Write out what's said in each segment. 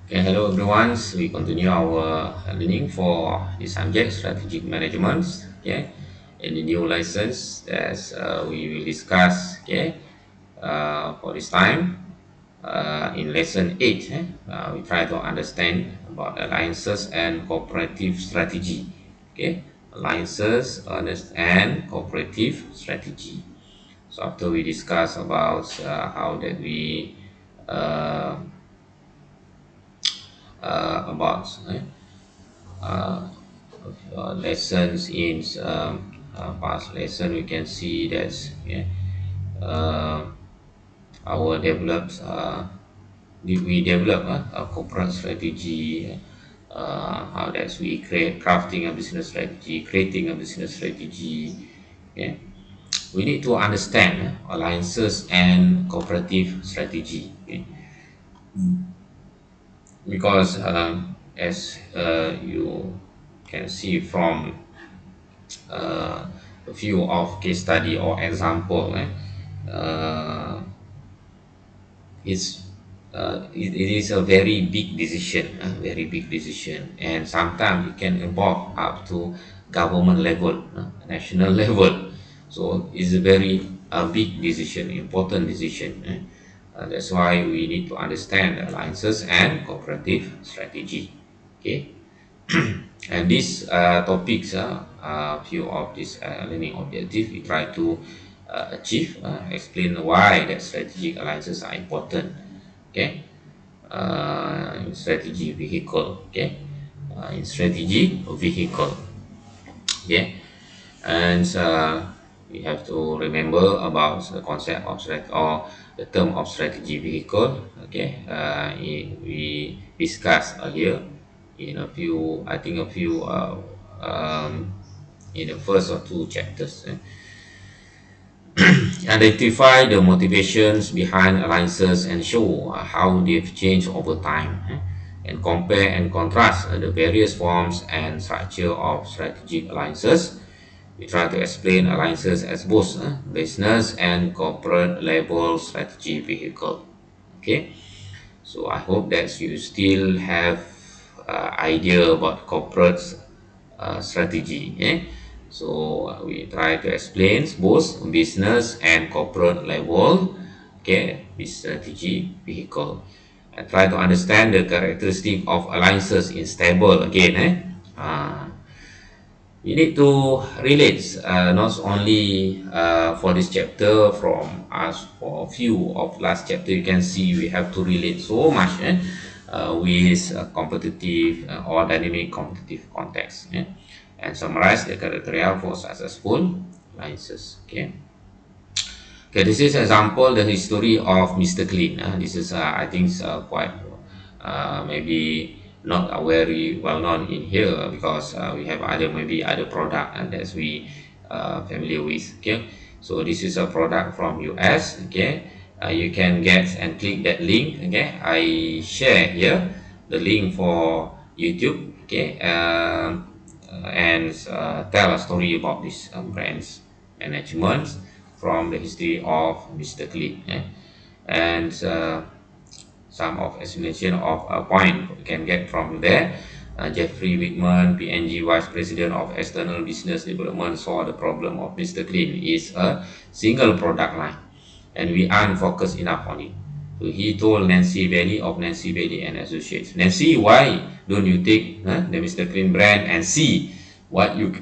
Okay, hello everyone. So we continue our learning for the subject strategic management. Okay, in the new license as we will discuss. Okay, for this time, in lesson 8, we try to understand about alliances and cooperative strategy. Okay, alliances and cooperative strategy. So after we discuss about how that we uh, about uh, lessons in past lesson, we can see that yeah, uh, our develops we develop a corporate strategy, how that we create crafting a business strategy, creating a business strategy. Yeah, we need to understand alliances and cooperative strategy. Okay? Because as you can see from a few of case study or example, uh, it's it is a very big decision, very big decision, and sometimes it can involve up to government level, national level. So it's a very big decision, important decision. That's why we need to understand alliances and cooperative strategy. Okay. And these topics, few of these learning objectives, we try to achieve, explain why that strategic alliances are important. Okay, in strategy vehicle. Okay, in strategy vehicle. Okay, and we have to remember about the concept of or the term of strategy vehicle. Okay, we discussed earlier in a few, I think a few in the first or two chapters. Identify the motivations behind alliances and show how they've changed over time, and compare and contrast the various forms and structure of strategic alliances. We try to explain alliances as both business and corporate level strategy vehicle. Okay, so I hope that you still have idea about corporate strategy. So we try to explain both business and corporate level. Okay, this strategy vehicle. And try to understand the characteristic of alliances in stable again. You need to relate, not only for this chapter from us, for a few of last chapter you can see we have to relate so much with competitive or dynamic competitive context, and summarize the criteria for successful alliances. Okay. Okay, this is example the history of Mr. Clean. This is I think quite maybe not very well known in here because we have other maybe other product and that we familiar with. Okay, so this is a product from US. Okay, you can get and click that link. Okay, I share here the link for YouTube. Okay, and tell a story about this brand's management from the history of Mr. Clean, and some of explanation of a point we can get from there. Jeffrey Wickman, PNG Vice President of External Business Development, saw the problem of Mr. Clean is a single product line, and we aren't focused enough on it. So he told Nancy Bailey of Nancy Bailey and Associates, Nancy, why don't you take the Mr. Clean brand and see what you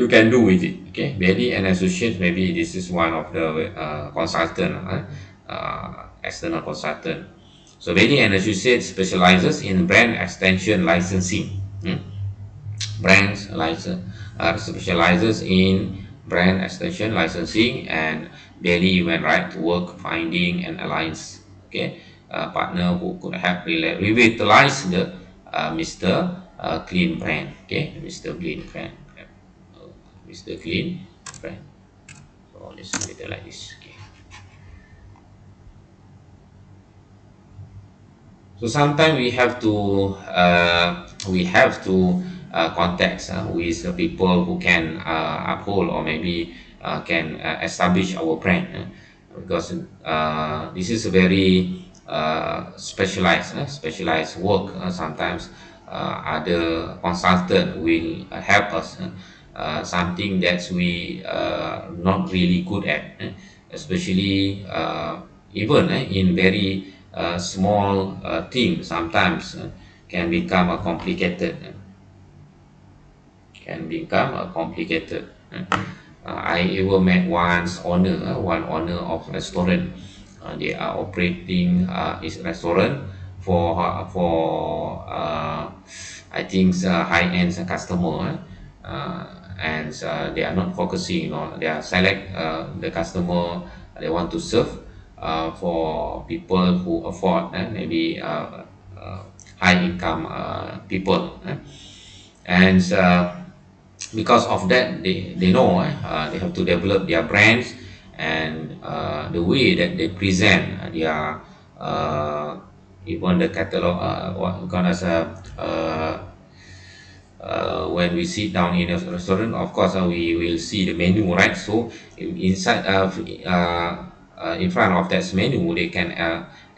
can do with it? Okay, Bailey and Associates, maybe this is one of the consultant, external consultant. So Bailey and Associates specializes in brand extension licensing. Brands license specializes in brand extension licensing, and Bailey went right to work finding an alliance. Okay, partner who could help revitalize the Mr. Clean brand. Okay, Mr. Clean brand. Mr. Clean brand. So let's do it like this. Okay. So sometimes we have to contact with the people who can uphold or maybe can establish our brand, because this is a very specialized work. Sometimes other consultant will help us, something that we not really good at, especially even in very small things sometimes can become complicated. I ever met one owner of restaurant. They are operating his restaurant for I think high end customer, and they are not focusing on, they are select the customer they want to serve for people who afford, maybe uh, high income people, and because of that they know they have to develop their brands, and the way that they present their uh, even the catalog, what we call as when we sit down in a restaurant, of course we will see the menu, right? So inside in front of that menu they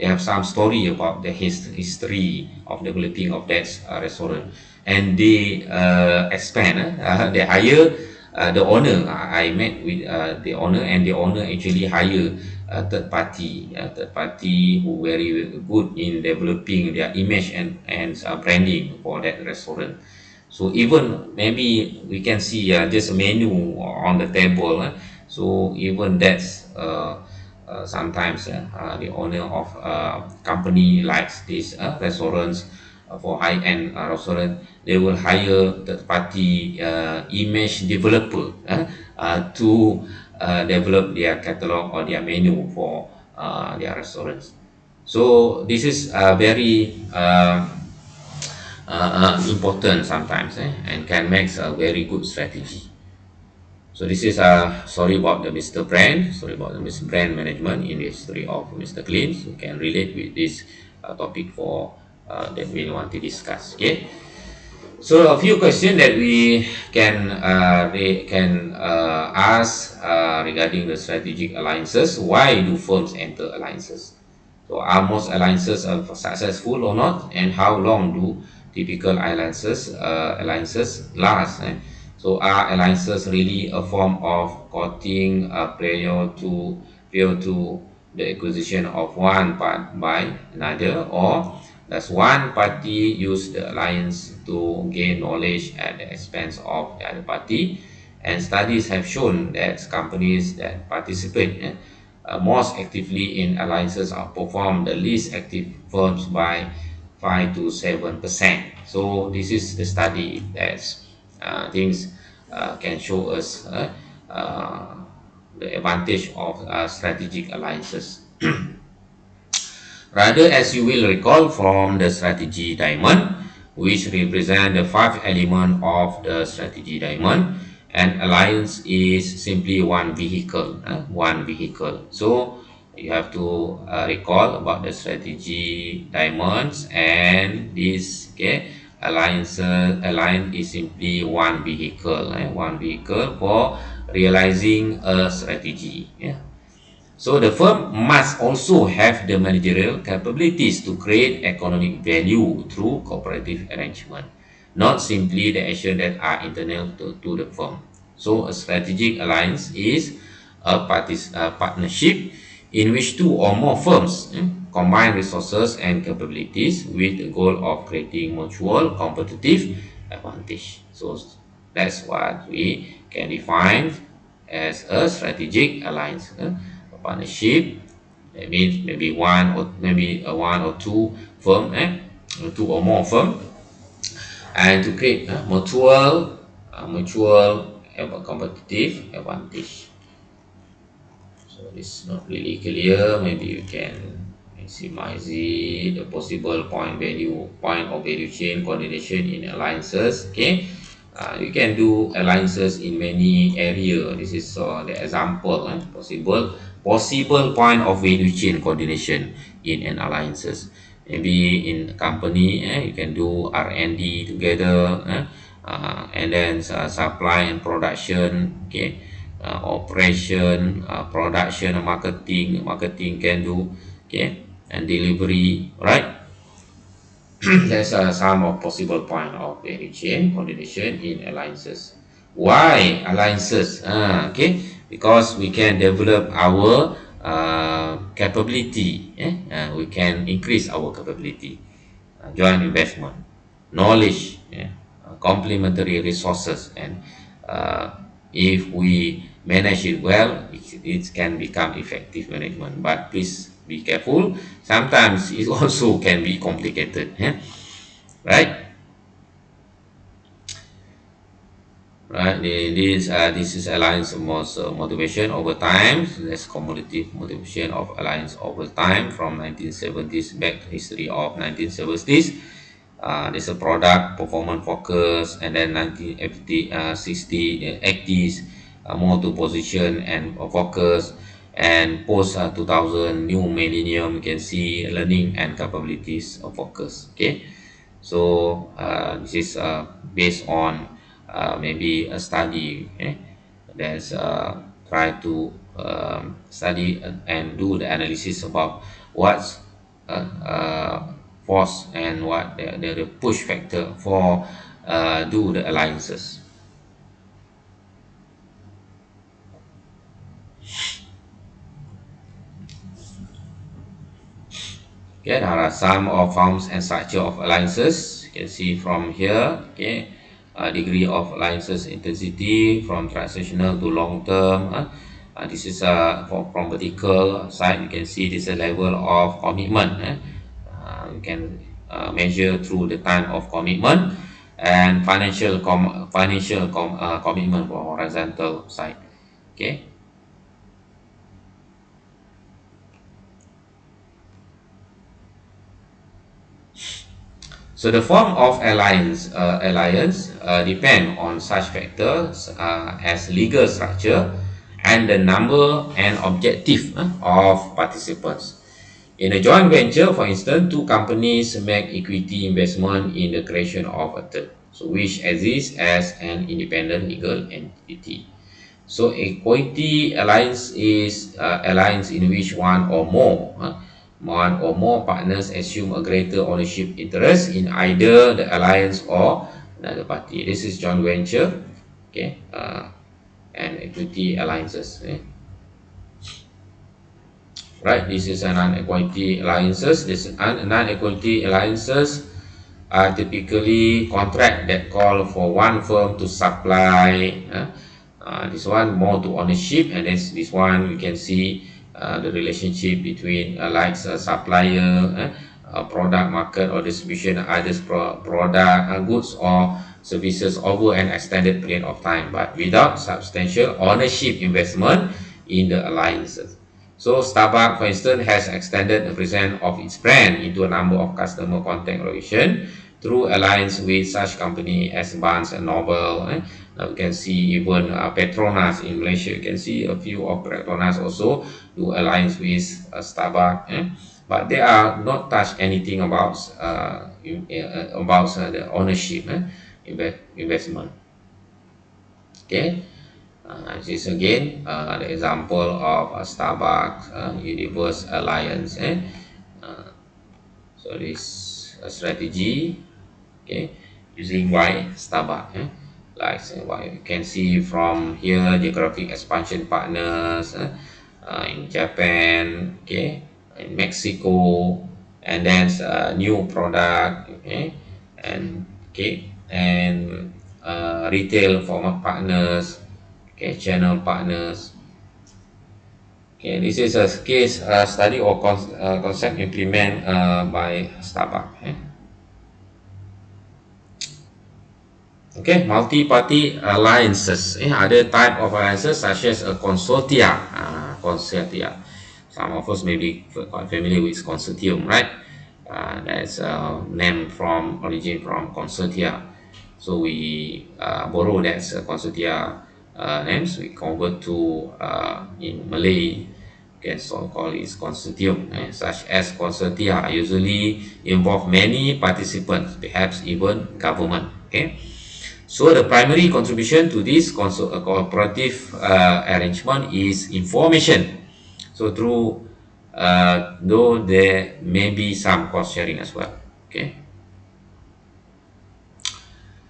have some story about the history of developing of that restaurant, and they expand, they hire the owner. I met with the owner, and the owner actually hire a third party who very good in developing their image and branding for that restaurant. So even maybe we can see just a menu on the table, so even that's sometimes the owner of company likes these restaurants, for high-end restaurant, they will hire third party image developer to develop their catalog or their menu for their restaurants. So this is very important sometimes, and can make a very good strategy. So this is sorry about the Mr. Brand, sorry about the Mr. Brand management in the history of Mr. Clean. So you can relate with this topic for that we want to discuss. Okay. So a few questions that we can ask regarding the strategic alliances. Why do firms enter alliances? So are most alliances successful or not? And how long do typical alliances last? So are alliances really a form of courting prior to the acquisition of one part by another, or does one party use the alliance to gain knowledge at the expense of the other party? And studies have shown that companies that participate most actively in alliances outperform the least active firms by 5 to 7%. So this is the study that things can show us the advantage of strategic alliances. Rather, as you will recall from the strategy diamond, which represent the five elements of the strategy diamond, an alliance is simply one vehicle, one vehicle. So you have to recall about the strategy diamonds, and this, okay, alliance is simply one vehicle, one vehicle for realizing a strategy. Yeah. So the firm must also have the managerial capabilities to create economic value through cooperative arrangement, not simply the actions that are internal to the firm. So a strategic alliance is a partnership in which two or more firms combine resources and capabilities with the goal of creating mutual competitive advantage. So that's what we can define as a strategic alliance. A partnership, that means maybe one or two firm, two or more firm, and to create mutual competitive advantage. So it's not really clear. Maybe you can maximize the possible point of value chain coordination in alliances. Okay, you can do alliances in many area. This is the example. Possible point of value chain coordination in an alliances. Maybe in a company, you can do R&D together, and then supply and production. Okay, operation, production, marketing can do. Okay, and delivery, right? There's some of possible point of value chain coordination in alliances. Why alliances? Okay, because we can develop our capability. We can increase our capability. Joint investment, knowledge, complementary resources, and uh, if we manage it well, it can become effective management. But please be careful. Sometimes it also can be complicated. Right? Right. This is alliance most motivation over time. So there's cumulative motivation of alliance over time from 1970s back to history of 1970s. There's a product performance focus, and then 1950, 60, 80s, more to position and focus, and post 2000 new millennium you can see learning and capabilities of focus. Okay, so this is based on maybe a study, that's try to study and do the analysis about what's force and what the push factor for do the alliances. Okay, there are some of forms and structure of alliances. You can see from here. Okay, degree of alliances intensity from transactional to long term. This is from vertical side. You can see this is a level of commitment. You can measure through the time of commitment, and financial commitment for horizontal side. Okay. So the form of alliance depend on such factors as legal structure and the number and objective of participants. In a joint venture, for instance, two companies make equity investment in the creation of a third, so which exists as an independent legal entity. So equity alliance is alliance in which one or more partners assume a greater ownership interest in either the alliance or another party. This is joint venture, okay, and equity alliances. Right, this is a non-equity alliances. This non-equity alliances are typically contract that call for one firm to supply. This one more to ownership, and this one we can see the relationship between like supplier, product market or distribution others product goods or services over an extended period of time, but without substantial ownership investment in the alliances. So Starbucks, for instance, has extended the presence of its brand into a number of customer contact relation through alliance with such company as Barnes and Noble. Now we can see even Petronas in Malaysia. You can see a few of Petronas also do alliance with Starbucks. But they are not touch anything about the ownership investment. Okay. This is again the example of a Starbucks Universe Alliance. So this strategy, okay, using why Starbucks. Like what you can see from here, geographic expansion partners in Japan, okay, in Mexico, and then new product, okay, and retail format partners, okay, channel partners. Okay, this is a case study or concept implement by Starbucks. Okay, multi-party alliances. Other type of alliances such as a consortia. Consortia. Some of us may be quite familiar with consortium, right? That's a name from origin from consortia. So we borrow that consortia names. We convert to in Malay. Okay, so called is consortium, such as consortia usually involve many participants, perhaps even government. Okay. So the primary contribution to this cooperative arrangement is information. So through though there may be some cost sharing as well. Okay,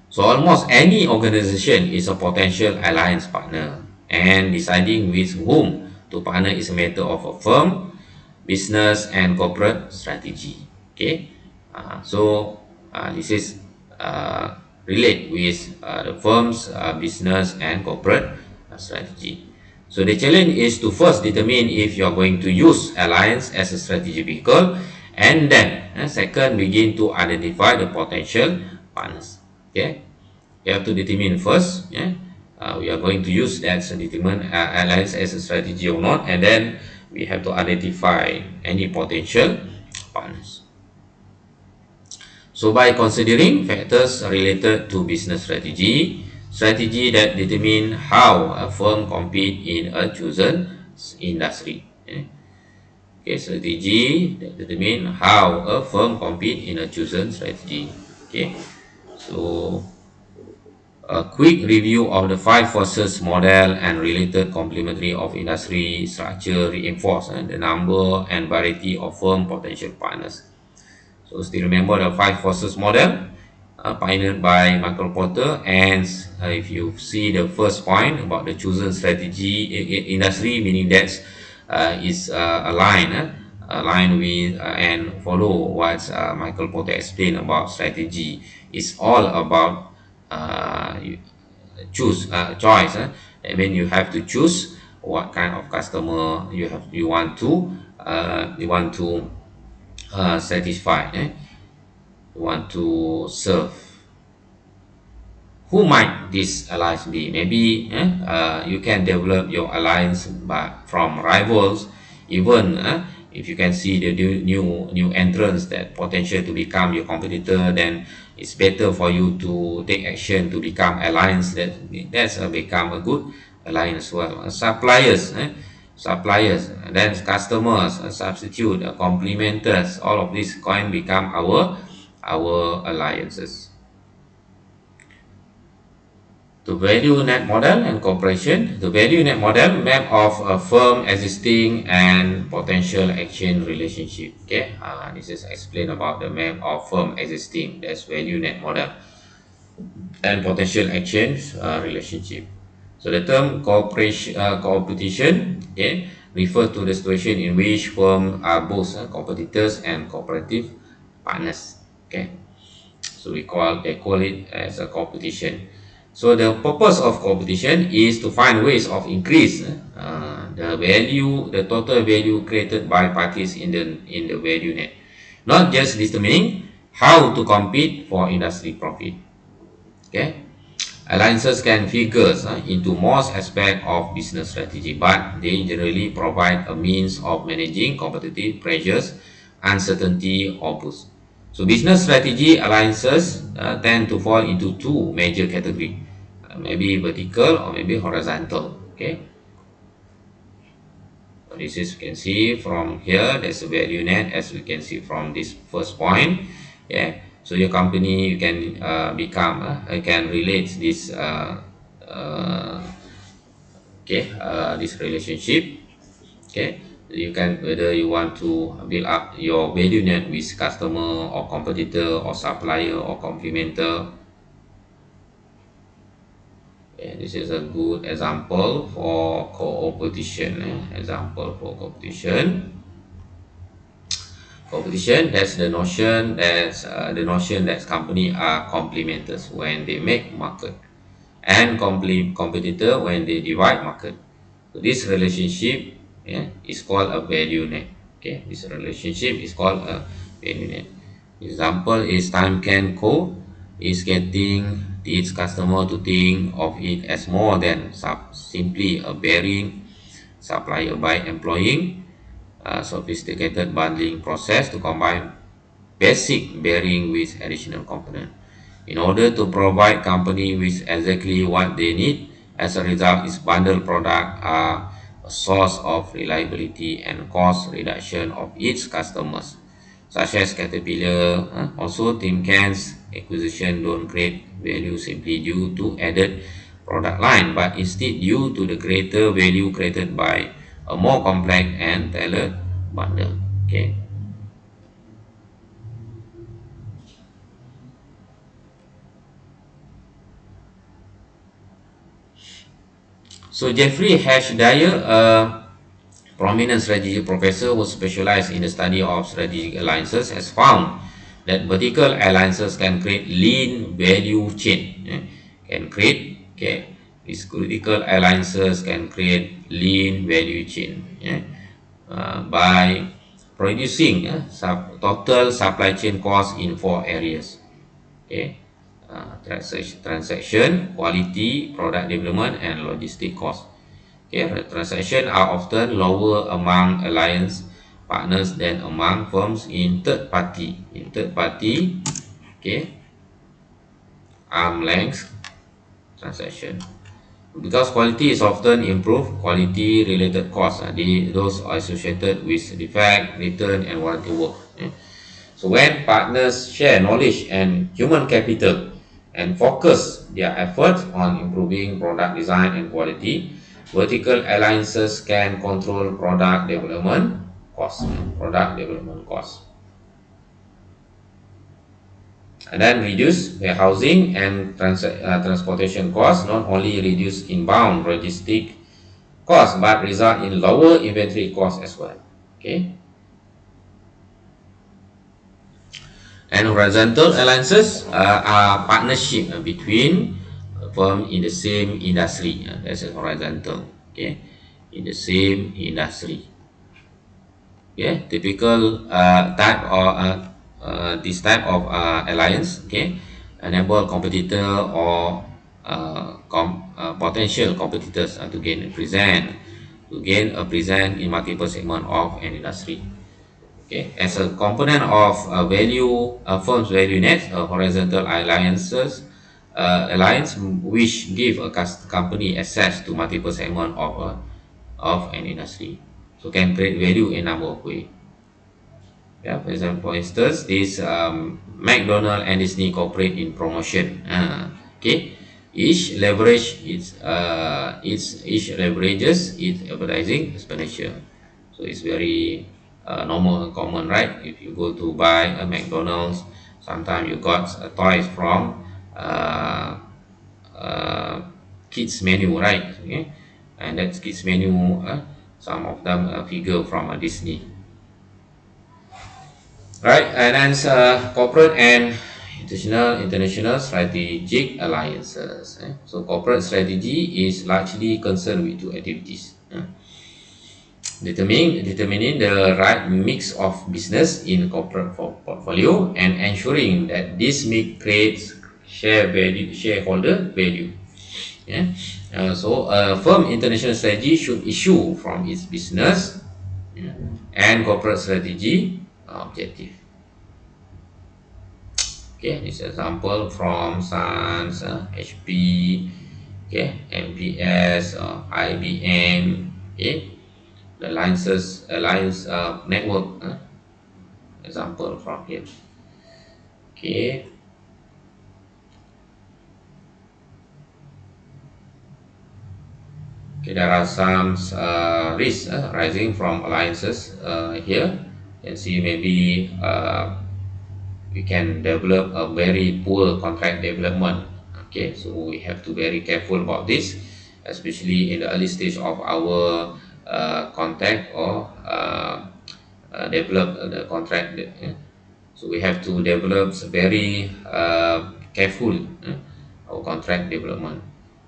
so almost any organization is a potential alliance partner, and deciding with whom to partner is a matter of a firm, business, and corporate strategy. Okay, this is uh, relate with the firm's business and corporate strategy. So the challenge is to first determine if you are going to use alliance as a strategy vehicle, and then second begin to identify the potential partners. Okay, you have to determine first, yeah, we are going to use that to determine alliance as a strategy or not, and then we have to identify any potential partners. So by considering factors related to business strategy that determine how a firm compete in a chosen industry. Okay, strategy that determine how a firm compete in a chosen strategy. Okay, so a quick review of the five forces model and related complementary of industry structure reinforce the number and variety of firm potential partners. So still remember the five forces model pioneered by Michael Porter, and if you see the first point about the chosen strategy industry, meaning that is aligned with and follow what Michael Porter explained about strategy. It's all about you choose choice. I mean, you have to choose what kind of customer you want to satisfy. You want to serve. Who might this alliance be? Maybe you can develop your alliance from rivals, even if you can see the new entrants that potential to become your competitor, then it's better for you to take action to become alliance that's become a good alliance as well. Suppliers, then customers, substitute, complementers, all of these can become our alliances. The value net model and cooperation. The value net model map of a firm existing and potential action relationship. Okay, this is explain about the map of firm existing. That's value net model and potential action relationship. So the term cooperation, competition, okay, refer to the situation in which firms are both competitors and cooperative partners. Okay, so they call it as a competition. So the purpose of competition is to find ways of increase the total value created by parties in the value net, not just determining how to compete for industry profit. Okay, alliances can figure into most aspects of business strategy, but they generally provide a means of managing competitive pressures, uncertainty, or boost. So business strategy alliances tend to fall into two major categories, maybe vertical or maybe horizontal. Okay, so this is, you can see from here, there's a value net as we can see from this first point. Yeah, so your company, you can become you can relate this uh, this relationship. Okay, you can, whether you want to build up your value net with customer or competitor or supplier or complementer. Okay, this is a good example for competition. Example for competition. Competition, that's the notion that company are complementers when they make market, and competitor when they divide market. So this relationship, is called a value net. Okay, this relationship is called a value net. Example is Time Can Co. is getting its customer to think of it as more than simply a bearing supplier by employing a sophisticated bundling process to combine basic bearing with additional component in order to provide company with exactly what they need. As a result, its bundled product are a source of reliability and cost reduction of its customers, such as Caterpillar. Also, Tim Can's acquisition don't create value simply due to added product line, but instead due to the greater value created by a more complex and tailored partner. Okay. So Jeffrey Dyer, prominent strategy professor who specialized in the study of strategic alliances, has found that vertical alliances can create lean value chain. Can create, okay, these critical alliances can create lean value chain, by reducing total supply chain cost in four areas. Okay, transaction, quality, product development, and logistic cost. Okay, transactions are often lower among alliance partners than among firms in third party. In third party, okay, arm length transaction. Because quality is often improved, quality related costs are those associated with defect, return, and warranty work. So when partners share knowledge and human capital and focus their efforts on improving product design and quality, vertical alliances can control product development costs, and then reduce warehousing and transportation costs. Not only reduce inbound logistic costs, but result in lower inventory costs as well. Okay. And horizontal alliances are partnership between firm in the same industry. That's a horizontal. Okay, in the same industry. Okay, typical type of this type of alliance. Okay, enable competitor or potential competitors to gain a present in multiple segment of an industry. Okay, as a component of a firm's value net, horizontal alliance which give a company access to multiple segment of an industry, so can create value in a number of ways. Yeah, for instance, this McDonald and Disney cooperate in promotion. Okay, each leverages its advertising expenditure. So it's very normal and common, right? If you go to buy a McDonald's, sometimes you got toys from uh, uh, kids menu, right? Okay, and that kids menu, some of them figure from Disney. Right, and then corporate and international strategic alliances. So corporate strategy is largely concerned with two activities: determining the right mix of business in corporate portfolio and ensuring that this mix creates shareholder value. Yeah. So a firm international strategy should issue from its business, yeah, and corporate strategy objective. Okay, this example from Sans, HP, okay, MPS, IBM, okay, the alliance network, example from here. Okay, okay, there are some risks rising from alliances here. You can see maybe we can develop a very poor contract development. Okay, so we have to very careful about this, especially in the early stage of our contact or develop the contract. So we have to develop very careful our contract development.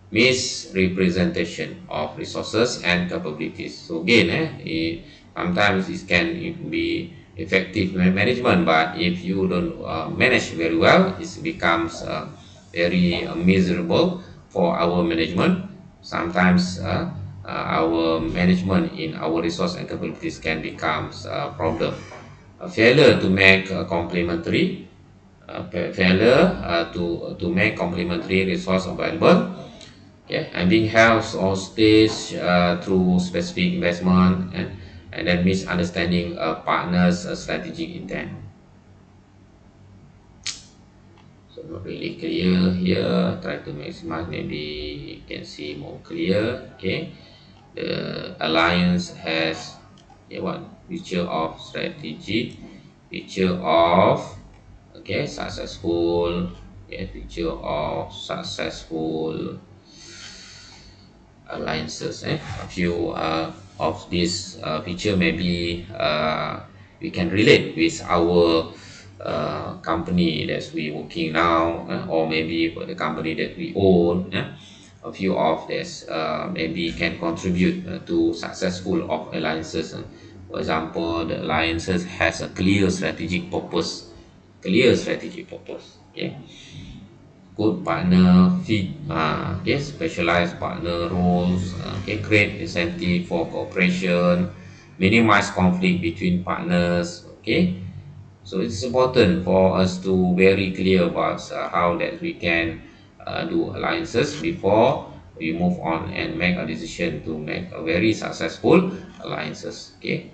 Misrepresentation of resources and capabilities. So again, sometimes it can be effective management, but if you don't manage very well, it becomes very miserable for our management. Sometimes our management in our resource and capabilities can become a problem. A failure to make to make complementary resource available, okay, and being held or staged through specific investment, and then misunderstanding a partner's strategic intent. So not really clear here. Try to maximize. Maybe you can see more clear. Okay, the alliance has, okay, what Feature of strategy, feature of, okay, successful, okay, feature of successful alliances. A few of this feature maybe we can relate with our company that we working now, or maybe for the company that we own. A few of this maybe can contribute to successful of alliances. For example, the alliances has a clear strategic purpose, clear strategic purpose. Okay, good partner fit, okay, specialized partner roles, okay, create incentive for cooperation, minimize conflict between partners. Okay, so it's important for us to very clear about how that we can do alliances before we move on and make a decision to make a very successful alliances. Okay,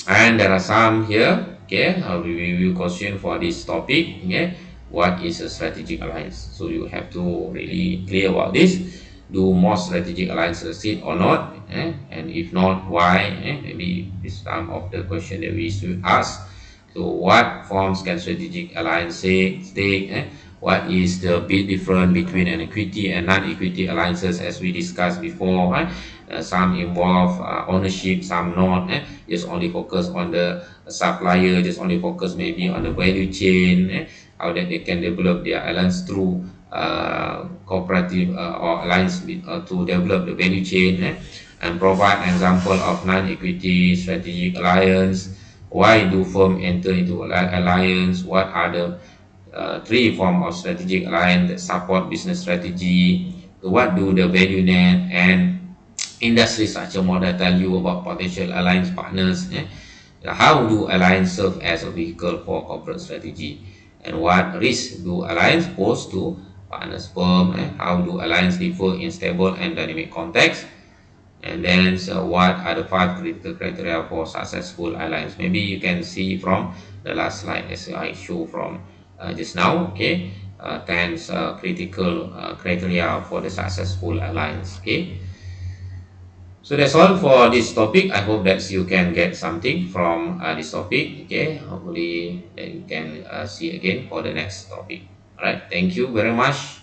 and there are some here. Okay, we will question for this topic. Okay, what is a strategic alliance? So you have to really clear about this. Do more strategic alliances succeed or not? And if not, why? Maybe this some of the question that we should ask. So what forms can strategic alliance take? What is the big difference between an equity and non-equity alliances, as we discussed before? Some involve ownership, some not. Just only focus on the supplier, just only focus maybe on the value chain. How that they can develop their alliance through cooperative or alliance to develop the value chain. And provide an example of non-equity strategic alliance. Why do firms enter into alliance? What are the three form of strategic alliance that support business strategy? What do the value net and industry structure model tell you about potential alliance partners? How do alliance serve as a vehicle for corporate strategy? And what risks do alliance pose to partners firm? How do alliance differ in stable and dynamic context? And then, so what are the five critical criteria for successful alliance? Maybe you can see from the last slide as I show from just now. Okay, 10 critical criteria for the successful alliance. Okay, so that's all for this topic. I hope that you can get something from this topic. Okay, hopefully then you can see again for the next topic. All right, thank you very much.